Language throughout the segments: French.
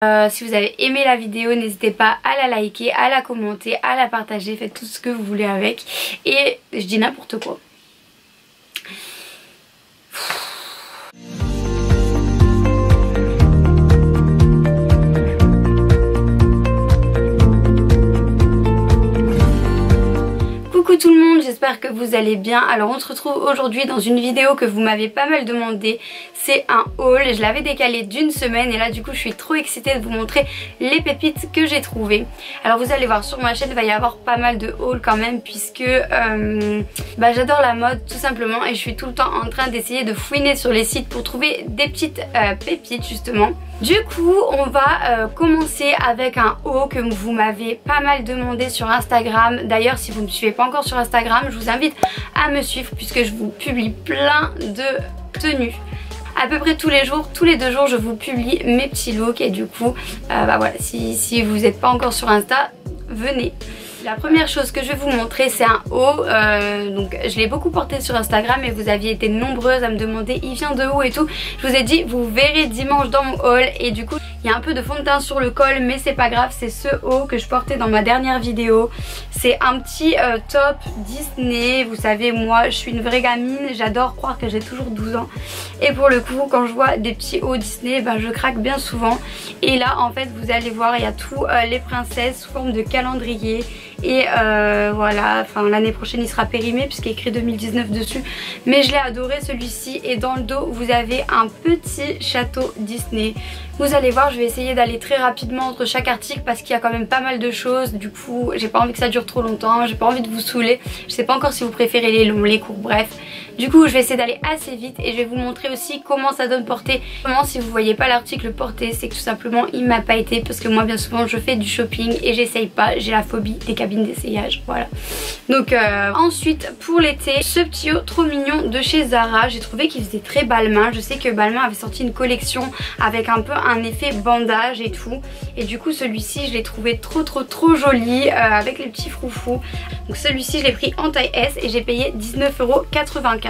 Si vous avez aimé la vidéo, n'hésitez pas à la liker, à la commenter, à la partager, faites tout ce que vous voulez avec. Et je dis n'importe quoi. Coucou tout le monde, j'espère que vous allez bien. Alors on se retrouve aujourd'hui dans une vidéo que vous m'avez pas mal demandé. C'est un haul, je l'avais décalé d'une semaine et là du coup je suis trop excitée de vous montrer les pépites que j'ai trouvées. Alors vous allez voir sur ma chaîne il va y avoir pas mal de hauls quand même puisque j'adore la mode tout simplement et je suis tout le temps en train d'essayer de fouiner sur les sites pour trouver des petites pépites justement. Du coup on va commencer avec un haul que vous m'avez pas mal demandé sur Instagram. D'ailleurs si vous ne me suivez pas encore sur Instagram, je vous invite à me suivre puisque je vous publie plein de tenues. À peu près tous les jours, tous les 2 jours je vous publie mes petits looks et du coup voilà, si vous n'êtes pas encore sur Insta, venez. La première chose que je vais vous montrer c'est un haut, donc je l'ai beaucoup porté sur Instagram et vous aviez été nombreuses à me demander il vient de où et tout. Je vous ai dit vous verrez dimanche dans mon haul et du coup il y a un peu de fond de teint sur le col mais c'est pas grave, c'est ce haut que je portais dans ma dernière vidéo. C'est un petit top Disney, vous savez moi je suis une vraie gamine, j'adore croire que j'ai toujours 12 ans et pour le coup quand je vois des petits hauts Disney je craque bien souvent et là en fait vous allez voir il y a tous les princesses sous forme de calendrier. Et voilà, enfin l'année prochaine il sera périmé puisqu'il est écrit 2019 dessus. Mais je l'ai adoré celui-ci et dans le dos vous avez un petit château Disney. Vous allez voir, je vais essayer d'aller très rapidement entre chaque article parce qu'il y a quand même pas mal de choses. Du coup j'ai pas envie que ça dure trop longtemps, j'ai pas envie de vous saouler. Je sais pas encore si vous préférez les longs, les courts, bref. Du coup je vais essayer d'aller assez vite et je vais vous montrer aussi comment ça donne porter. Comment si vous voyez pas l'article porté, c'est que tout simplement il m'a pas été parce que moi bien souvent je fais du shopping et j'essaye pas, j'ai la phobie des cabines d'essayage, voilà. Donc ensuite pour l'été, ce petit haut trop mignon de chez Zara, j'ai trouvé qu'il faisait très Balmain. Je sais que Balmain avait sorti une collection avec un peu un effet bandage et tout et du coup celui-ci je l'ai trouvé trop joli avec les petits froufrous. Donc celui-ci je l'ai pris en taille S et j'ai payé 19,95 €.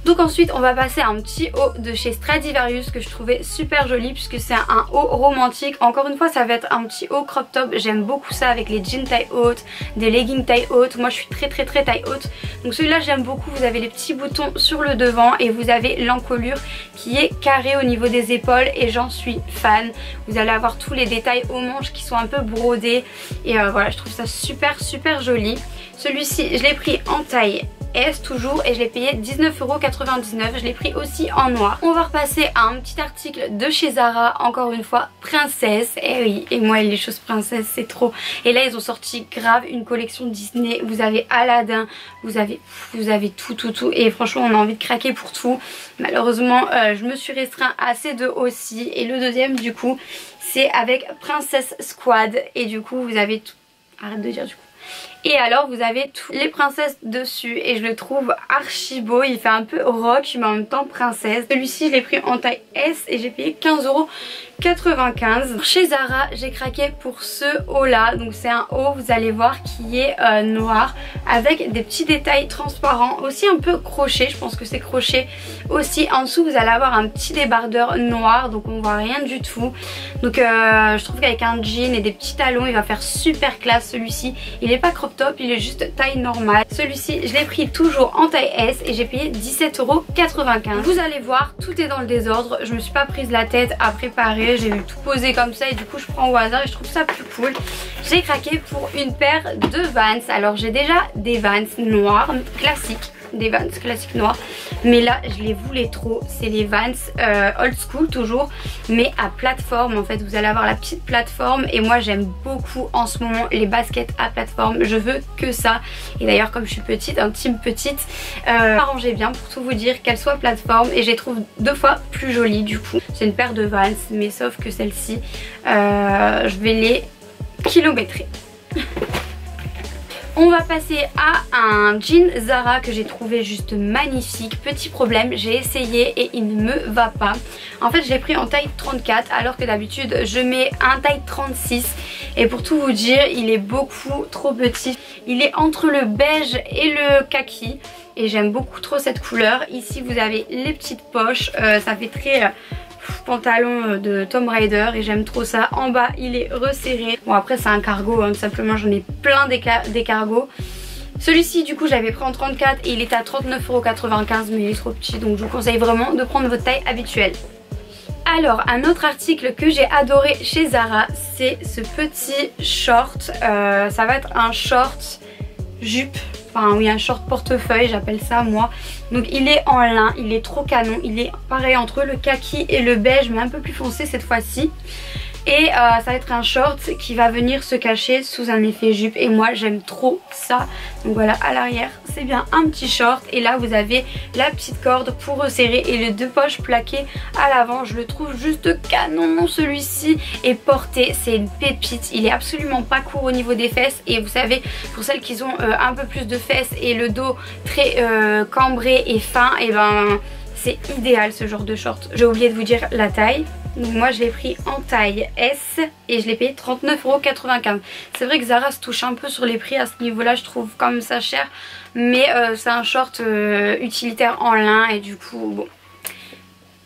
Donc ensuite on va passer à un petit haut de chez Stradivarius que je trouvais super joli puisque c'est un haut romantique. Encore une fois ça va être un petit haut crop top, j'aime beaucoup ça avec les jeans taille haute, des leggings taille haute. Moi je suis très taille haute. Donc celui-là j'aime beaucoup, vous avez les petits boutons sur le devant et vous avez l'encolure qui est carrée au niveau des épaules et j'en suis fan. Vous allez avoir tous les détails aux manches qui sont un peu brodés et voilà je trouve ça super joli. Celui-ci je l'ai pris en taille S toujours et je l'ai payé 19,99 €. Je l'ai pris aussi en noir. On va repasser à un petit article de chez Zara, encore une fois princesse. Et oui, et moi les choses princesses c'est trop. Et là ils ont sorti grave une collection Disney. Vous avez Aladdin, vous avez tout et franchement on a envie de craquer pour tout. Malheureusement je me suis restreint à ces deux aussi et le deuxième du coup c'est avec Princess Squad et du coup vous avez tout. Arrête de dire du coup. Et alors vous avez toutes les princesses dessus et je le trouve archi beau, il fait un peu rock mais en même temps princesse. Celui-ci je l'ai pris en taille S et j'ai payé 15,95 €. Chez Zara j'ai craqué pour ce haut là, donc c'est un haut vous allez voir qui est noir avec des petits détails transparents, aussi un peu crochet, je pense que c'est crochet aussi. En dessous vous allez avoir un petit débardeur noir donc on voit rien du tout. Donc je trouve qu'avec un jean et des petits talons il va faire super classe celui-ci. Il est pas crop top, il est juste taille normale. Celui-ci je l'ai pris toujours en taille S et j'ai payé 17,95 €. Vous allez voir tout est dans le désordre, je me suis pas prise la tête à préparer, j'ai tout posé comme ça et du coup je prends au hasard et je trouve ça plus cool. J'ai craqué pour une paire de Vans. Alors j'ai déjà des Vans noirs classiques, des Vans classiques noirs, mais là je les voulais trop. C'est les Vans old school toujours mais à plateforme. En fait vous allez avoir la petite plateforme et moi j'aime beaucoup en ce moment les baskets à plateforme, je veux que ça. Et d'ailleurs comme je suis petite, un team petite, arrangez bien pour tout vous dire qu'elle soit plateforme et je les trouve 2 fois plus jolies du coup. C'est une paire de Vans mais sauf que celle-ci je vais les kilométrer. On va passer à un jean Zara que j'ai trouvé juste magnifique. Petit problème, j'ai essayé et il ne me va pas. En fait je l'ai pris en taille 34 alors que d'habitude je mets un taille 36. Et pour tout vous dire il est beaucoup trop petit. Il est entre le beige et le kaki. Et j'aime beaucoup trop cette couleur. Ici vous avez les petites poches, ça fait très pantalon de Tomb Raider et j'aime trop ça. En bas il est resserré. Bon après c'est un cargo hein, tout simplement, j'en ai plein des cargos. Celui-ci du coup j'avais pris en 34 et il était à 39,95 € mais il est trop petit, donc je vous conseille vraiment de prendre votre taille habituelle. Alors un autre article que j'ai adoré chez Zara, c'est ce petit short. Ça va être un short jupe, enfin oui un short portefeuille j'appelle ça moi. Donc il est en lin, il est trop canon, il est pareil entre le kaki et le beige mais un peu plus foncé cette fois-ci. Et ça va être un short qui va venir se cacher sous un effet jupe et moi j'aime trop ça. Donc voilà, à l'arrière c'est bien un petit short et là vous avez la petite corde pour resserrer et les deux poches plaquées à l'avant. Je le trouve juste canon celui-ci, et porté c'est une pépite. Il est absolument pas court au niveau des fesses et vous savez pour celles qui ont un peu plus de fesses et le dos très cambré et fin, et ben c'est idéal ce genre de short. J'ai oublié de vous dire la taille. Donc moi je l'ai pris en taille S et je l'ai payé 39,95 €. C'est vrai que Zara se touche un peu sur les prix à ce niveau là, je trouve quand même ça cher. Mais c'est un short utilitaire en lin et du coup bon,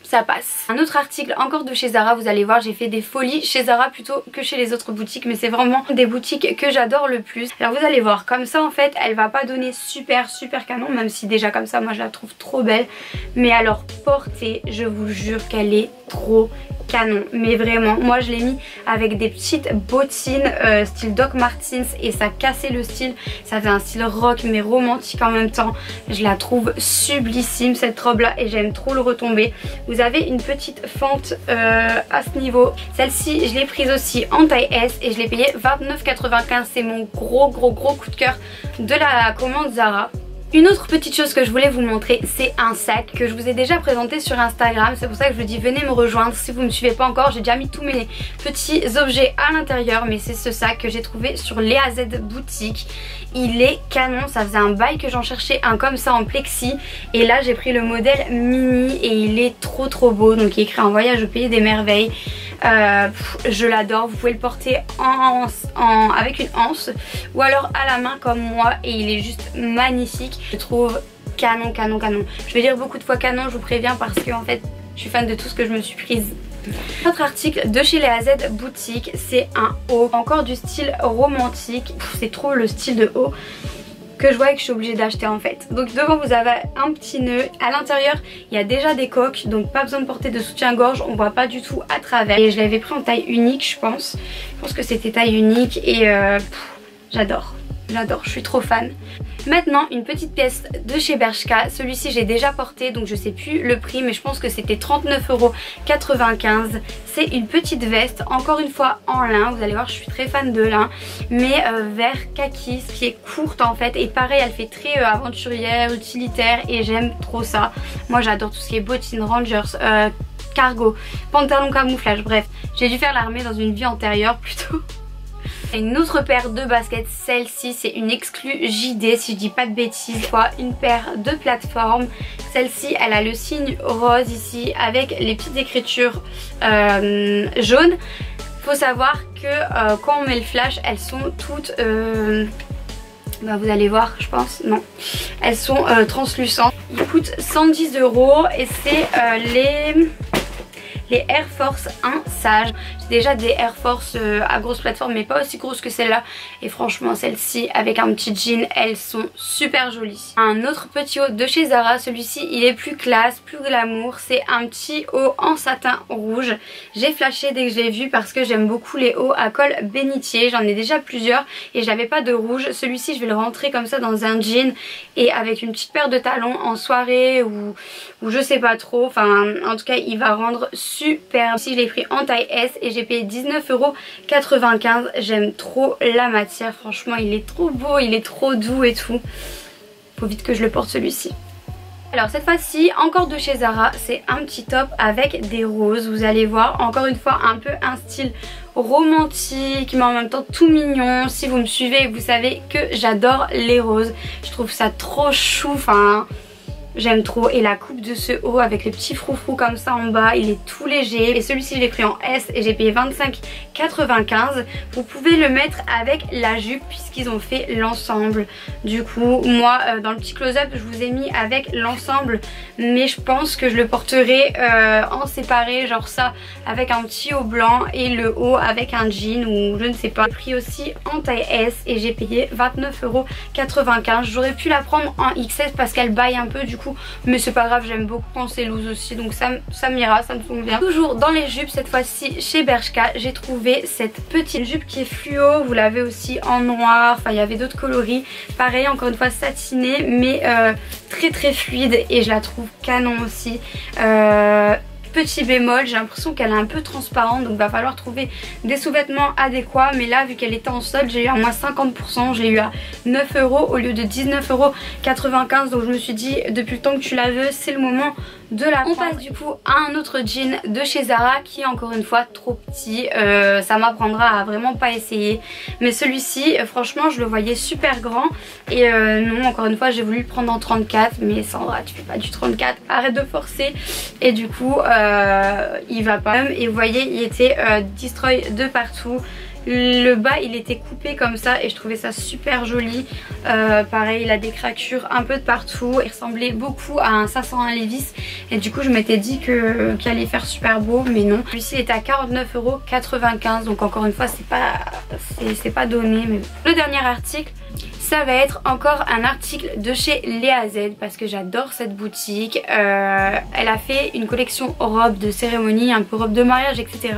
ça passe. Un autre article encore de chez Zara, vous allez voir j'ai fait des folies chez Zara plutôt que chez les autres boutiques, mais c'est vraiment des boutiques que j'adore le plus. Alors vous allez voir, comme ça en fait elle va pas donner super canon, même si déjà comme ça moi je la trouve trop belle. Mais alors portée, je vous jure qu'elle est trop canon, mais vraiment moi je l'ai mis avec des petites bottines style Doc Martens et ça cassait le style, ça fait un style rock mais romantique en même temps. Je la trouve sublissime cette robe là et j'aime trop le retombé. Vous avez une petite fente à ce niveau. Celle-ci je l'ai prise aussi en taille S et je l'ai payée 29,95 €. C'est mon gros coup de cœur de la commande Zara. Une autre petite chose que je voulais vous montrer, c'est un sac que je vous ai déjà présenté sur Instagram. C'est pour ça que je vous dis venez me rejoindre si vous ne me suivez pas encore. J'ai déjà mis tous mes petits objets à l'intérieur, mais c'est ce sac que j'ai trouvé sur Léa Z boutique. Il est canon, ça faisait un bail que j'en cherchais un comme ça en plexi et là j'ai pris le modèle mini et il est trop beau. Donc il est écrit un voyage au pays des merveilles. Je l'adore, vous pouvez le porter avec une anse ou alors à la main comme moi et il est juste magnifique. Je trouve canon. Je vais dire beaucoup de fois canon, je vous préviens, parce que en fait je suis fan de tout ce que je me suis prise. Autre article de chez Léa Z boutique, c'est un haut, encore du style romantique. C'est trop le style de haut que je vois et que je suis obligée d'acheter en fait. Donc devant vous avez un petit nœud, à l'intérieur il y a déjà des coques, donc pas besoin de porter de soutien-gorge, on voit pas du tout à travers. Et je l'avais pris en taille unique je pense que c'était taille unique et j'adore, je suis trop fan. Maintenant une petite pièce de chez Bershka, celui-ci j'ai déjà porté donc je sais plus le prix mais je pense que c'était 39,95 €. C'est une petite veste, encore une fois en lin, vous allez voir je suis très fan de lin, mais vert kaki, ce qui est courte en fait et pareil elle fait très aventurière, utilitaire et j'aime trop ça. Moi j'adore tout ce qui est bottines, rangers, cargo, pantalon camouflage, bref j'ai dû faire l'armée dans une vie antérieure plutôt. Une autre paire de baskets, celle-ci c'est une exclue JD si je dis pas de bêtises, une paire de plateforme. Celle-ci elle a le signe rose ici avec les petites écritures jaunes. Faut savoir que quand on met le flash elles sont toutes bah vous allez voir je pense, non, elles sont translucentes. Ils coûtent 110 € et c'est les Air Force 1 Sage. J'ai déjà des Air Force à grosse plateforme mais pas aussi grosses que celle-là. Et franchement celle-ci avec un petit jean, elles sont super jolies. Un autre petit haut de chez Zara, celui-ci il est plus classe, plus glamour. C'est un petit haut en satin rouge. J'ai flashé dès que je l'ai vu parce que j'aime beaucoup les hauts à col bénitier. J'en ai déjà plusieurs et j'avais pas de rouge. Celui-ci je vais le rentrer comme ça dans un jean et avec une petite paire de talons en soirée ou je sais pas trop. Enfin en tout cas il va rendre super. Ici je l'ai pris en taille S et j'ai payé 19,95 €. J'aime trop la matière, franchement il est trop beau, il est trop doux et tout. Faut vite que je le porte celui-ci. Alors cette fois-ci encore de chez Zara, c'est un petit top avec des roses. Vous allez voir encore une fois un peu un style romantique mais en même temps tout mignon. Si vous me suivez vous savez que j'adore les roses. Je trouve ça trop chou, enfin J'aime trop, et la coupe de ce haut avec les petits froufrous comme ça en bas, il est tout léger. Et celui-ci je l'ai pris en S et j'ai payé 25,95. Vous pouvez le mettre avec la jupe puisqu'ils ont fait l'ensemble. Du coup moi dans le petit close-up je vous ai mis avec l'ensemble, mais je pense que je le porterai en séparé, genre ça avec un petit haut blanc et le haut avec un jean ou je ne sais pas. J'ai pris aussi en taille S et j'ai payé 29,95 €. J'aurais pu la prendre en XS parce qu'elle baille un peu du coup, mais c'est pas grave, j'aime beaucoup quand c'est loose aussi, donc ça m'ira, ça me convient. Toujours dans les jupes, cette fois-ci chez Bershka, j'ai trouvé cette petite jupe qui est fluo. Vous l'avez aussi en noir, enfin il y avait d'autres coloris, pareil encore une fois satinée mais très très fluide, et je la trouve canon aussi. Petit bémol, j'ai l'impression qu'elle est un peu transparente, donc va falloir trouver des sous-vêtements adéquats. Mais là vu qu'elle était en solde, j'ai eu à moins 50%, je l'ai eu à 9 € au lieu de 19,95 €. Donc je me suis dit, depuis le temps que tu la veux, c'est le moment de la prendre. On passe du coup à un autre jean de chez Zara qui est encore une fois trop petit. Ça m'apprendra à vraiment pas essayer, mais celui-ci franchement je le voyais super grand, et non, encore une fois j'ai voulu le prendre en 34, mais Sandra tu fais pas du 34, arrête de forcer. Et du coup il va pas, et vous voyez il était destroy de partout. Le bas il était coupé comme ça et je trouvais ça super joli. Pareil, il a des craquures un peu de partout, il ressemblait beaucoup à un 501 Levi's, et du coup je m'étais dit qu'il allait faire super beau, mais non. Celui-ci il est à 49,95 €, donc encore une fois c'est pas donné. Mais le dernier article, ça va être encore un article de chez Léa Z parce que j'adore cette boutique. Elle a fait une collection robe de cérémonie, un peu robe de mariage, etc.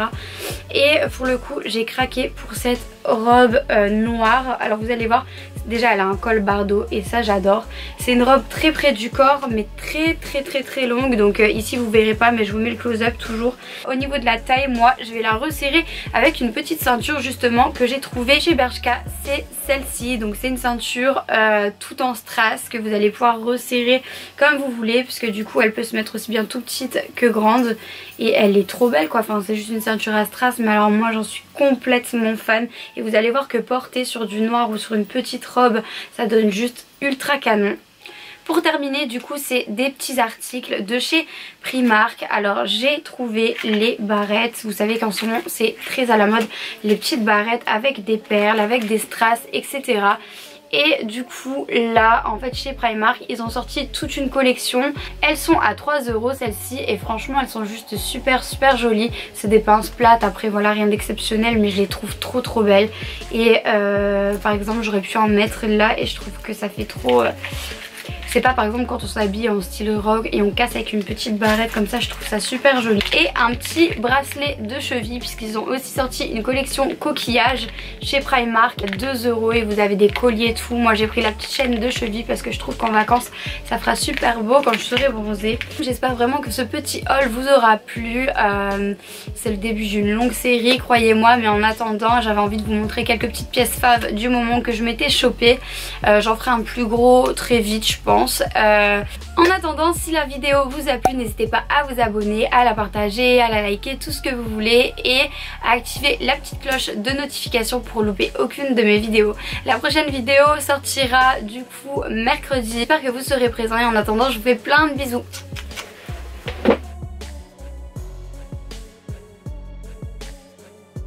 Et pour le coup j'ai craqué pour cette robe noire. Alors vous allez voir, déjà elle a un col bardeau et ça j'adore. C'est une robe très près du corps mais très longue, donc ici vous verrez pas mais je vous mets le close-up toujours. Au niveau de la taille, moi je vais la resserrer avec une petite ceinture justement que j'ai trouvée chez Bershka. C'est celle-ci, donc c'est une ceinture tout en strass que vous allez pouvoir resserrer comme vous voulez, puisque du coup elle peut se mettre aussi bien tout petite que grande, et elle est trop belle quoi. Enfin c'est juste une ceinture à strass, mais alors moi j'en suis complètement fan, et vous allez voir que porter sur du noir ou sur une petite robe ça donne juste ultra canon. Pour terminer du coup c'est des petits articles de chez Primark. Alors j'ai trouvé les barrettes, vous savez qu'en ce moment c'est très à la mode les petites barrettes avec des perles, avec des strass, etc. Et du coup là en fait chez Primark ils ont sorti toute une collection. Elles sont à 3 € celles-ci, et franchement elles sont juste super jolies. C'est des pinces plates, après voilà rien d'exceptionnel, mais je les trouve trop belles. Et par exemple j'aurais pu en mettre là et je trouve que ça fait trop... C'est pas par exemple quand on s'habille en style rogue et on casse avec une petite barrette comme ça, je trouve ça super joli. Et un petit bracelet de cheville puisqu'ils ont aussi sorti une collection coquillage chez Primark, 2 € et vous avez des colliers et tout. Moi j'ai pris la petite chaîne de cheville parce que je trouve qu'en vacances ça fera super beau quand je serai bronzée. J'espère vraiment que ce petit haul vous aura plu. C'est le début d'une longue série, croyez-moi, mais en attendant j'avais envie de vous montrer quelques petites pièces faves du moment que je m'étais chopée. J'en ferai un plus gros très vite je pense. En attendant, si la vidéo vous a plu, n'hésitez pas à vous abonner, à la partager, à la liker, tout ce que vous voulez, et à activer la petite cloche de notification pour louper aucune de mes vidéos. La prochaine vidéo sortira du coup mercredi. J'espère que vous serez présents, et en attendant je vous fais plein de bisous.